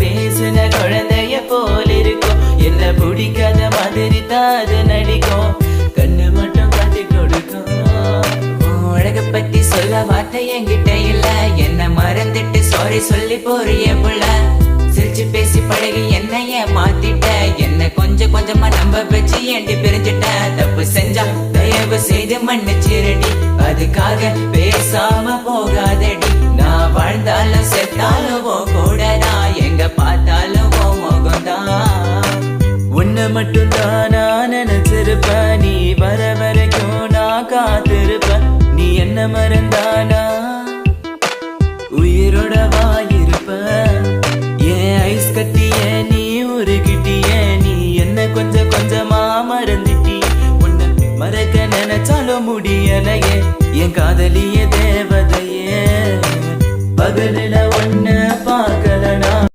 பேசுன குழந்தைய போல இருக்கும். என்ன பிடிக்காத மாதிரி தாது நடிக்கும். கண்ணு மட்டும் காட்டி கொடுக்கும். அழக பத்தி சொல்ல வார்த்தை என்கிட்ட இல்ல. என்ன மறந்துட்டு சாரி சொல்லி போறிய புள்ள. சிரிச்சு பேசி பழகி என்னைய மாத்திட்ட. என்ன கொஞ்சம் கொஞ்சமா நம்ப வச்சு ஏண்டி பிரிஞ்சிட்ட. தப்பு செஞ்சா தயவு செய்து மன்னிச்சிரடி. அதுக்காக பேசாம போகாதடி. நான் வாழ்ந்தாலும் செத்தாலும் கூடதான். எங்க பார்த்தாலும் முகம்தான். உன்னை மட்டும் தான் நான் நினைச்சிருப்பேன். நீ வர வரைக்கும் நான் காத்திருப்பேன். நீ என்ன மறந்தானா உயிரோட வாயிருப்ப. ஏன் ஐஸ் கட்டிய நீ உருகிட்டிய. நீ என்ன கொஞ்சம் கொஞ்சமா மறந்துட்டி. உன்னை மறக்க நினைச்சாலும் முடியலையே. என் காதலிய தேவ